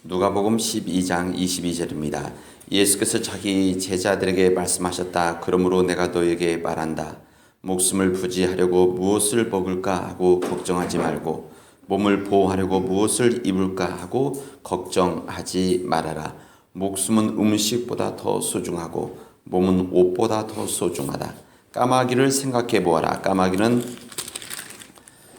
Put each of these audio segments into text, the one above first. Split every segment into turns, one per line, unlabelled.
누가복음 12장 22절입니다. 예수께서 자기 제자들에게 말씀하셨다. 그러므로 내가 너에게 말한다. 목숨을 부지하려고 무엇을 먹을까 하고 걱정하지 말고 몸을 보호하려고 무엇을 입을까 하고 걱정하지 말아라. 목숨은 음식보다 더 소중하고 몸은 옷보다 더 소중하다. 까마귀를 생각해 보아라. 까마귀는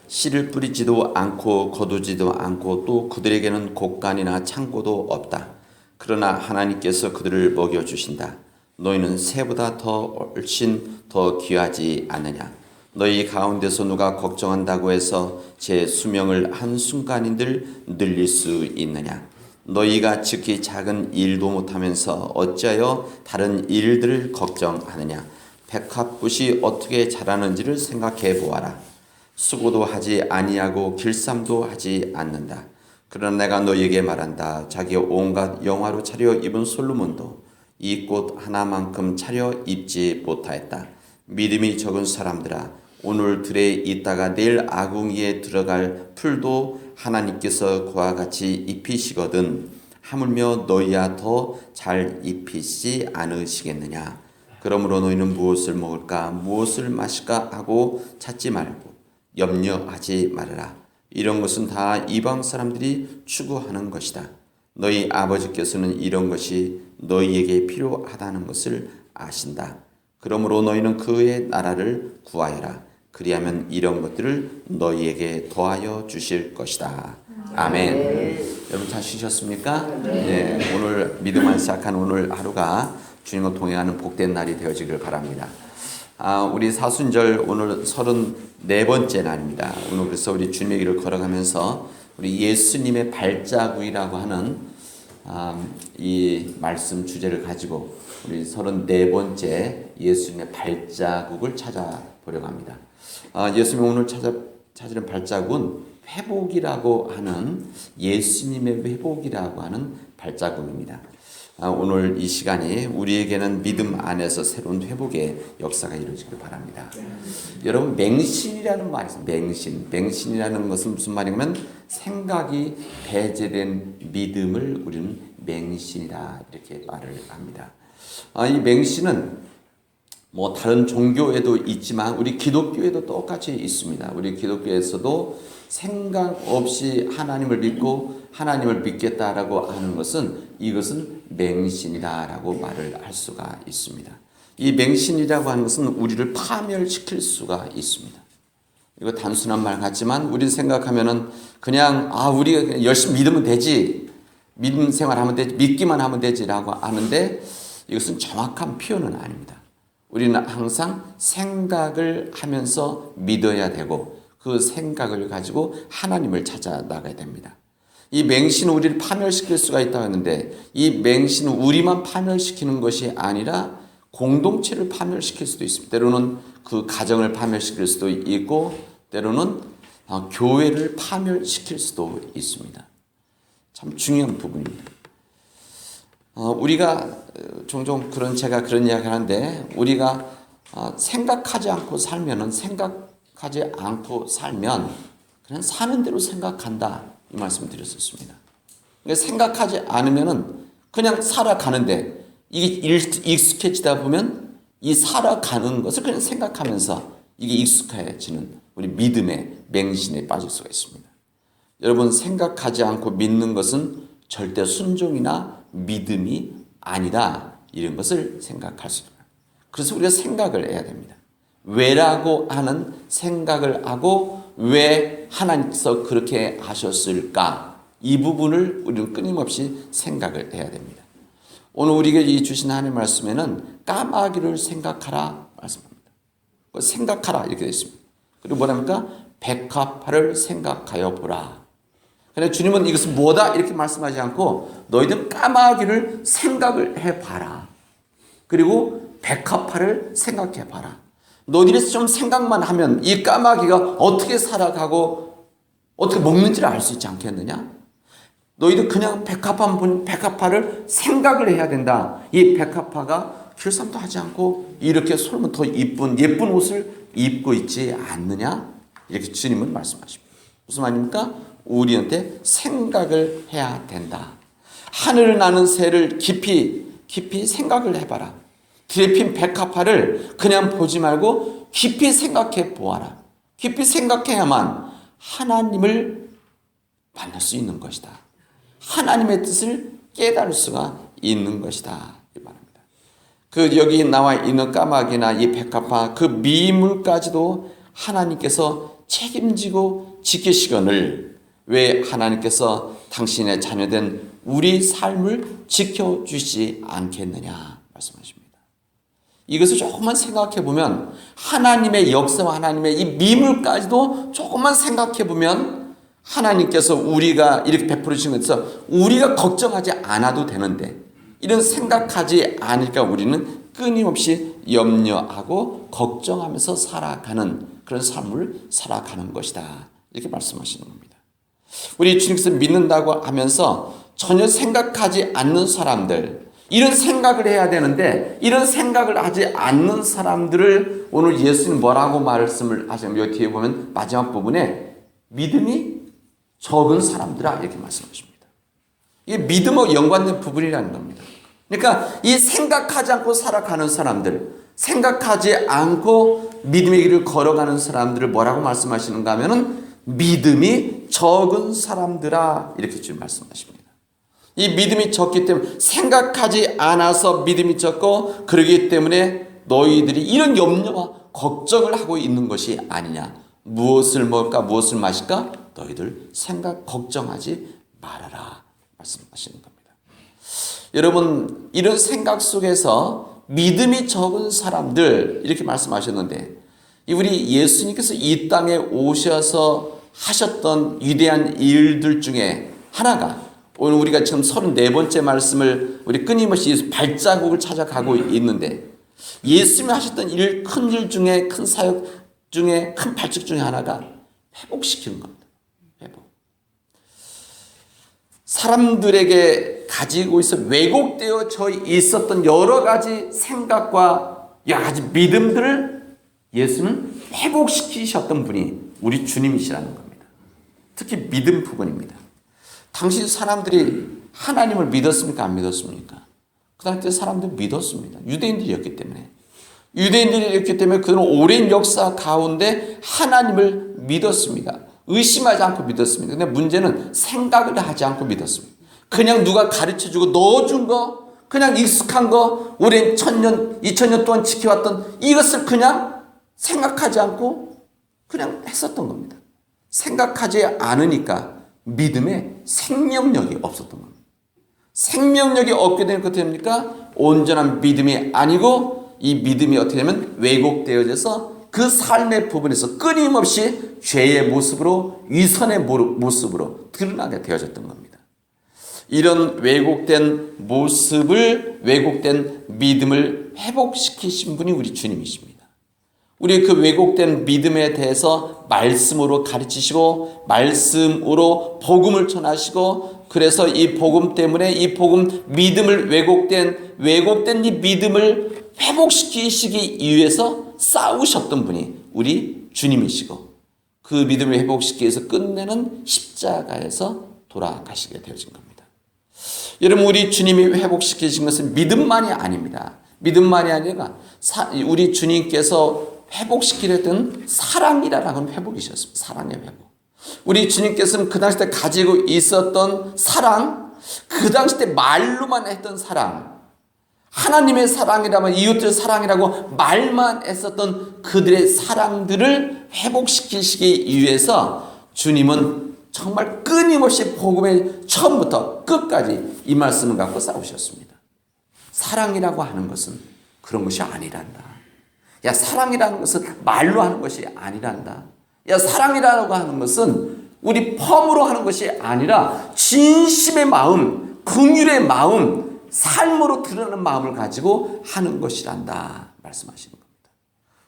씨를 뿌리지도 않고 거두지도 않고 또 그들에게는 곡간이나 창고도 없다. 그러나 하나님께서 그들을 먹여주신다. 너희는 새보다 훨씬 더 귀하지 않느냐. 너희 가운데서 누가 걱정한다고 해서 제 수명을 한순간인들 늘릴 수 있느냐. 너희가 지극히 작은 일도 못하면서 어찌하여 다른 일들을 걱정하느냐. 백합꽃이 어떻게 자라는지를 생각해 보아라. 수고도 하지 아니하고 길쌈도 하지 않는다. 그러나 내가 너희에게 말한다. 자기 온갖 영화로 차려 입은 솔로몬도 이 꽃 하나만큼 차려 입지 못하였다. 믿음이 적은 사람들아, 오늘 들에 있다가 내일 아궁이에 들어갈 풀도 하나님께서 그와 같이 입히시거든 하물며 너희야 더 잘 입히시지 않으시겠느냐. 그러므로 너희는 무엇을 먹을까 무엇을 마실까 하고 찾지 말고 염려하지 말아라. 이런 것은 다 이방 사람들이 추구하는 것이다. 너희 아버지께서는 이런 것이 너희에게 필요하다는 것을 아신다. 그러므로 너희는 그의 나라를 구하여라. 그리하면 이런 것들을 너희에게 더하여 주실 것이다. 아멘. 여러분 잘 쉬셨습니까? 네. 오늘 믿음을 시작한 오늘 하루가 주님과 동행하는 복된 날이 되어지길 바랍니다. 우리 사순절 오늘 34번째 날입니다. 오늘 그래서 우리 주님의 길을 걸어가면서 우리 예수님의 발자국이라고 하는 이 말씀 주제를 가지고 우리 34번째 예수님의 발자국을 찾아보려고 합니다. 예수님이 오늘 찾으는 발자국은 회복이라고 하는 예수님의 회복이라고 하는 발자국입니다. 오늘 이 시간이 우리에게는 믿음 안에서 새로운 회복의 역사가 이루어지길 바랍니다. 여러분 맹신이라는 말이 있습니다. 맹신이라는 것은 무슨 말이냐면 생각이 배제된 믿음을 우리는 맹신이다 이렇게 말을 합니다. 이 맹신은 뭐 다른 종교에도 있지만 우리 기독교에도 똑같이 있습니다. 우리 기독교에서도 생각 없이 하나님을 믿고 하나님을 믿겠다라고 하는 것은 이것은 맹신이다라고 말을 할 수가 있습니다. 이 맹신이라고 하는 것은 우리를 파멸시킬 수가 있습니다. 이거 단순한 말 같지만 우리 생각하면은 그냥 우리가 열심히 믿으면 되지, 믿음 생활하면 되지, 믿기만 하면 되지라고 하는데 이것은 정확한 표현은 아닙니다. 우리는 항상 생각을 하면서 믿어야 되고 그 생각을 가지고 하나님을 찾아 나가야 됩니다. 이 맹신은 우리를 파멸시킬 수가 있다고 했는데 이 맹신은 우리만 파멸시키는 것이 아니라 공동체를 파멸시킬 수도 있습니다. 때로는 그 가정을 파멸시킬 수도 있고 때로는 교회를 파멸시킬 수도 있습니다. 참 중요한 부분입니다. 우리가 종종 제가 그런 이야기 하는데 우리가 생각하지 않고 살면 그냥 사는 대로 생각한다 이 말씀 드렸었습니다. 그러니까 생각하지 않으면은 그냥 살아가는데 이게 익숙해지다 보면 이 살아가는 것을 그냥 생각하면서 이게 익숙해지는 우리 믿음의 맹신에 빠질 수가 있습니다. 여러분 생각하지 않고 믿는 것은 절대 순종이나 믿음이 아니다 이런 것을 생각할 수 있습니다. 그래서 우리가 생각을 해야 됩니다. 왜라고 하는 생각을 하고 왜 하나님께서 그렇게 하셨을까 이 부분을 우리는 끊임없이 생각을 해야 됩니다. 오늘 우리에게 주신 하나님의 말씀에는 까마귀를 생각하라 말씀합니다. 생각하라 이렇게 되어 있습니다. 그리고 뭐랍니까? 백합화를 생각하여 보라. 그런데 주님은 이것은 뭐다 이렇게 말씀하지 않고 너희들 까마귀를 생각을 해봐라. 그리고 백합화를 생각해봐라. 너희들이 좀 생각만 하면 이 까마귀가 어떻게 살아가고 어떻게 먹는지를 알 수 있지 않겠느냐? 너희들 그냥 백합화를 생각을 해야 된다. 이 백합화가 길쌈도 하지 않고 이렇게 솔면 더 예쁜 옷을 입고 있지 않느냐? 이렇게 주님은 말씀하십니다. 무슨 말입니까? 우리한테 생각을 해야 된다. 하늘을 나는 새를 깊이 생각을 해봐라. 드레핀 백합화를 그냥 보지 말고 깊이 생각해 보아라. 깊이 생각해야만 하나님을 만날 수 있는 것이다. 하나님의 뜻을 깨달을 수가 있는 것이다. 이 말입니다. 그 여기 나와 있는 까마귀나 이 백합화 그 미물까지도 하나님께서 책임지고 지키시거늘 왜 하나님께서 당신의 자녀된 우리 삶을 지켜주시지 않겠느냐 말씀하십니다. 이것을 조금만 생각해 보면 하나님의 역사와 하나님의 이 미물까지도 조금만 생각해 보면 하나님께서 우리가 이렇게 베풀어 주신 것에서 우리가 걱정하지 않아도 되는데 이런 생각하지 않으니까 우리는 끊임없이 염려하고 걱정하면서 살아가는 그런 삶을 살아가는 것이다. 이렇게 말씀하시는 겁니다. 우리 주님께서 믿는다고 하면서 전혀 생각하지 않는 사람들, 이런 생각을 해야 되는데 이런 생각을 하지 않는 사람들을 오늘 예수님 뭐라고 말씀을 하시냐면 여기 뒤에 보면 마지막 부분에 믿음이 적은 사람들아 이렇게 말씀하십니다. 이게 믿음과 연관된 부분이라는 겁니다. 그러니까 이 생각하지 않고 살아가는 사람들, 생각하지 않고 믿음의 길을 걸어가는 사람들을 뭐라고 말씀하시는가 하면은 믿음이 적은 사람들아 이렇게 지금 말씀하십니다. 이 믿음이 적기 때문에 생각하지 않아서 믿음이 적고 그러기 때문에 너희들이 이런 염려와 걱정을 하고 있는 것이 아니냐. 무엇을 먹을까 무엇을 마실까 너희들 생각 걱정하지 말아라 말씀하시는 겁니다. 여러분 이런 생각 속에서 믿음이 적은 사람들 이렇게 말씀하셨는데 우리 예수님께서 이 땅에 오셔서 하셨던 위대한 일들 중에 하나가 오늘 우리가 지금 34번째 말씀을 우리 끊임없이 발자국을 찾아가고 있는데 예수님이 하셨던 큰 일 중에 큰 사역 중에 큰 발자국 중에 하나가 회복시키는 겁니다. 회복. 사람들에게 가지고 있어 왜곡되어 있었던 여러 가지 생각과 여러 가지 믿음들을 예수는 회복시키셨던 분이 우리 주님이시라는 겁니다. 특히 믿음 부분입니다. 당시 사람들이 하나님을 믿었습니까? 안 믿었습니까? 그 당시 사람들이 믿었습니다. 유대인들이었기 때문에. 유대인들이었기 때문에 그들은 오랜 역사 가운데 하나님을 믿었습니다. 의심하지 않고 믿었습니다. 근데 문제는 생각을 하지 않고 믿었습니다. 그냥 누가 가르쳐주고 넣어준 거, 그냥 익숙한 거, 오랜 1000년, 2000년 동안 지켜왔던 이것을 그냥 생각하지 않고 그냥 했었던 겁니다. 생각하지 않으니까 믿음에 생명력이 없었던 겁니다. 생명력이 없게 되는 것 때문입니까? 온전한 믿음이 아니고 이 믿음이 어떻게 되면 왜곡되어져서 그 삶의 부분에서 끊임없이 죄의 모습으로 위선의 모습으로 드러나게 되어졌던 겁니다. 이런 왜곡된 모습을 왜곡된 믿음을 회복시키신 분이 우리 주님이십니다. 우리 그 왜곡된 믿음에 대해서 말씀으로 가르치시고 말씀으로 복음을 전하시고 그래서 이 복음 때문에 이 복음 믿음을 왜곡된 이 믿음을 회복시키시기 위해서 싸우셨던 분이 우리 주님이시고 그 믿음을 회복시키기 위해서 끝내는 십자가에서 돌아가시게 되어진 겁니다. 여러분 우리 주님이 회복시키신 것은 믿음만이 아닙니다. 믿음만이 아니라 우리 주님께서 회복시키려던 사랑이라는 회복이셨습니다. 사랑의 회복. 우리 주님께서는 그 당시 때 가지고 있었던 사랑, 그 당시 때 말로만 했던 사랑, 하나님의 사랑이라면 이웃들 사랑이라고 말만 했었던 그들의 사랑들을 회복시키시기 위해서 주님은 정말 끊임없이 복음의 처음부터 끝까지 이 말씀을 갖고 싸우셨습니다. 사랑이라고 하는 것은 그런 것이 아니란다. 야, 사랑이라는 것은 말로 하는 것이 아니란다. 야, 사랑이라고 하는 것은 우리 펌으로 하는 것이 아니라 진심의 마음, 긍휼의 마음, 삶으로 드러나는 마음을 가지고 하는 것이란다 말씀하시는 겁니다.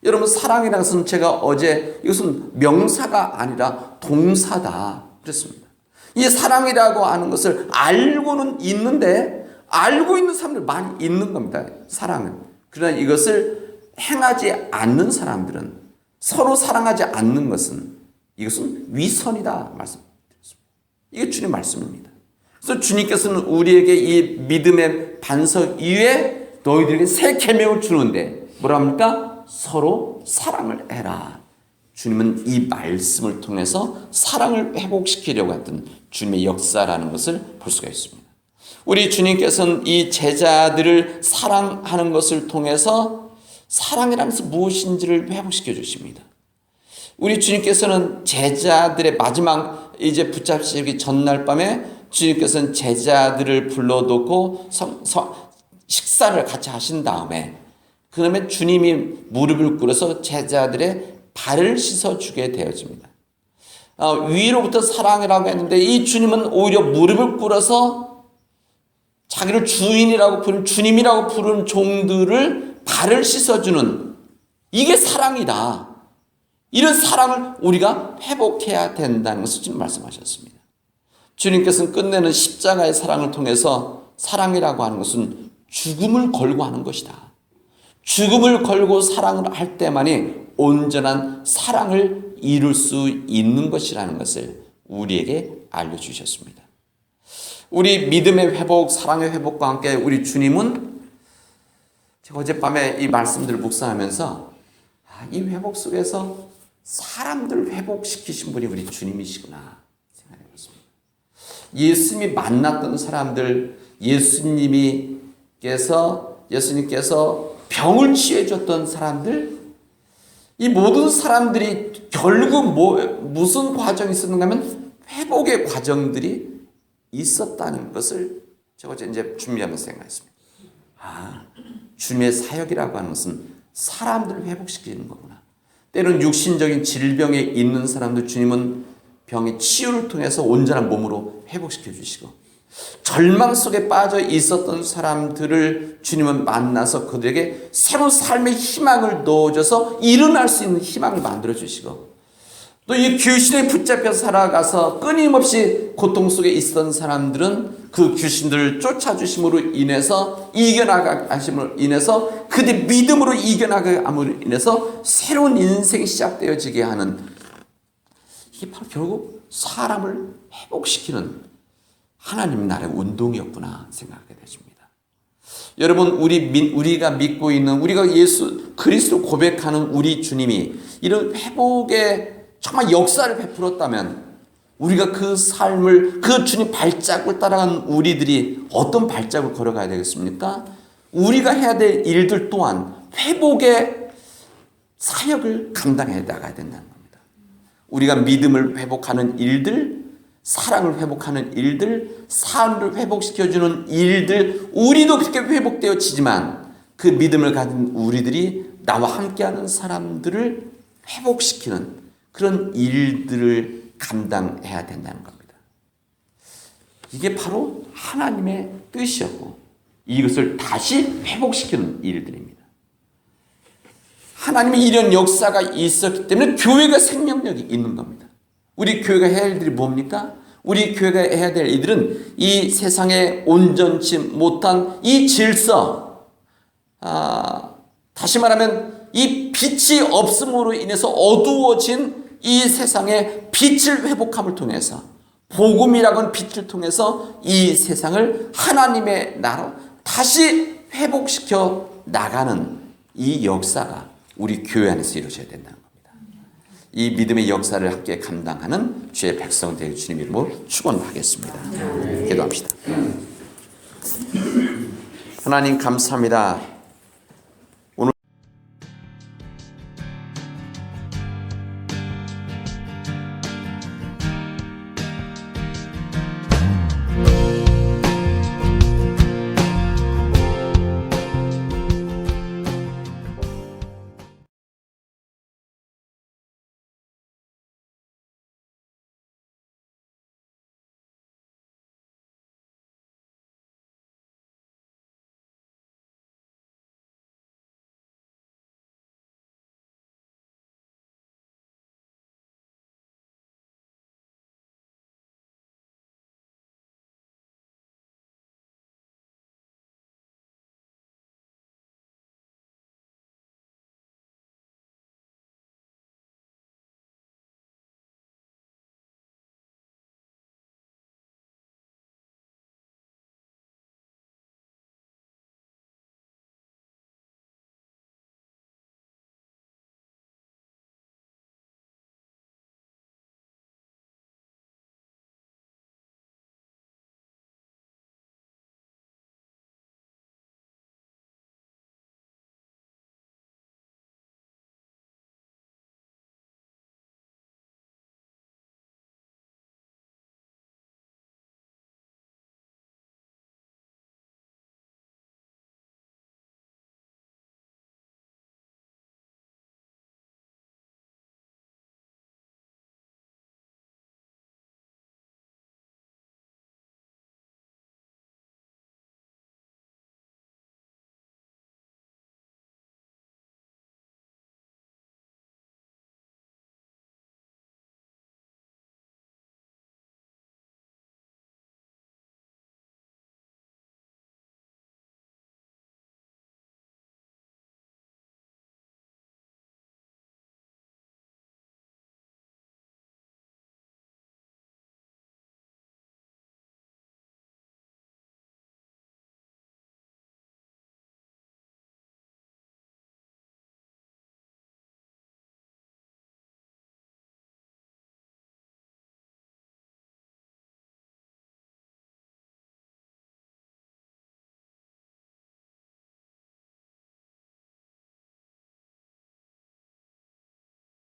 여러분 사랑이라는 것은 제가 어제 이것은 명사가 아니라 동사다 그랬습니다. 이 사랑이라고 하는 것을 알고는 있는데 알고 있는 사람들 많이 있는 겁니다. 사랑은. 그러나 이것을 행하지 않는 사람들은 서로 사랑하지 않는 것은 이것은 위선이다 말씀드렸습니다. 이게 주님 말씀입니다. 그래서 주님께서는 우리에게 이 믿음의 반석 위에 너희들에게 새 계명을 주는데 뭐라 합니까? 서로 사랑을 해라. 주님은 이 말씀을 통해서 사랑을 회복시키려고 했던 주님의 역사라는 것을 볼 수가 있습니다. 우리 주님께서는 이 제자들을 사랑하는 것을 통해서 사랑이라는 것은 무엇인지를 회복시켜 주십니다. 우리 주님께서는 제자들의 마지막 이제 붙잡히기 전날 밤에 주님께서는 제자들을 불러놓고 식사를 같이 하신 다음에 그 다음에 주님이 무릎을 꿇어서 제자들의 발을 씻어주게 되어집니다. 위로부터 사랑이라고 했는데 이 주님은 오히려 무릎을 꿇어서 자기를 주인이라고 부른 주님이라고 부른 종들을 발을 씻어주는 이게 사랑이다. 이런 사랑을 우리가 회복해야 된다는 것을 지금 말씀하셨습니다. 주님께서는 끝내는 십자가의 사랑을 통해서 사랑이라고 하는 것은 죽음을 걸고 하는 것이다. 죽음을 걸고 사랑을 할 때만이 온전한 사랑을 이룰 수 있는 것이라는 것을 우리에게 알려주셨습니다. 우리 믿음의 회복, 사랑의 회복과 함께 우리 주님은 제가 어젯밤에 이 말씀들을 묵상하면서 이 회복 속에서 사람들을 회복시키신 분이 우리 주님이시구나 생각해 봤습니다. 예수님이 만났던 사람들, 예수님께서 병을 치유해 줬던 사람들, 이 모든 사람들이 결국 무슨 과정이 있었는가 하면 회복의 과정들이 있었다는 것을 제가 이제 준비하면서 생각했습니다. 주님의 사역이라고 하는 것은 사람들을 회복시키는 거구나. 때로는 육신적인 질병에 있는 사람들 주님은 병의 치유를 통해서 온전한 몸으로 회복시켜 주시고, 절망 속에 빠져 있었던 사람들을 주님은 만나서 그들에게 새로운 삶의 희망을 넣어줘서 일어날 수 있는 희망을 만들어 주시고, 또 이 귀신에 붙잡혀 살아가서 끊임없이 고통 속에 있었던 사람들은 그 귀신들을 쫓아주심으로 인해서 이겨나가심으로 인해서 그들 믿음으로 이겨나감으로 인해서 새로운 인생이 시작되어지게 하는, 이게 바로 결국 사람을 회복시키는 하나님 나라의 운동이었구나 생각하게 되십니다. 여러분, 우리가 믿고 있는, 우리가 예수 그리스도 고백하는 우리 주님이 이런 회복의 정말 역사를 베풀었다면 우리가 그 삶을, 그 주님 발자국을 따라가는 우리들이 어떤 발자국을 걸어가야 되겠습니까? 우리가 해야 될 일들 또한 회복의 사역을 감당해 나가야 된다는 겁니다. 우리가 믿음을 회복하는 일들, 사랑을 회복하는 일들, 삶을 회복시켜주는 일들, 우리도 그렇게 회복되어지지만 그 믿음을 가진 우리들이 나와 함께하는 사람들을 회복시키는 그런 일들을 감당해야 된다는 겁니다. 이게 바로 하나님의 뜻이었고 이것을 다시 회복시키는 일들입니다. 하나님의 이런 역사가 있었기 때문에 교회가 생명력이 있는 겁니다. 우리 교회가 해야 할 일들이 뭡니까? 우리 교회가 해야 될 일들은 이 세상에 온전치 못한 이 질서, 다시 말하면 이 빛이 없음으로 인해서 어두워진 이 세상의 빛을 회복함을 통해서, 복음이라고 하는 빛을 통해서 이 세상을 하나님의 나라로 다시 회복시켜 나가는 이 역사가 우리 교회 안에서 이루어져야 된다는 겁니다. 이 믿음의 역사를 함께 감당하는 주의 백성 되길 주님 이름으로 축원하겠습니다. 기도합시다. 하나님 감사합니다.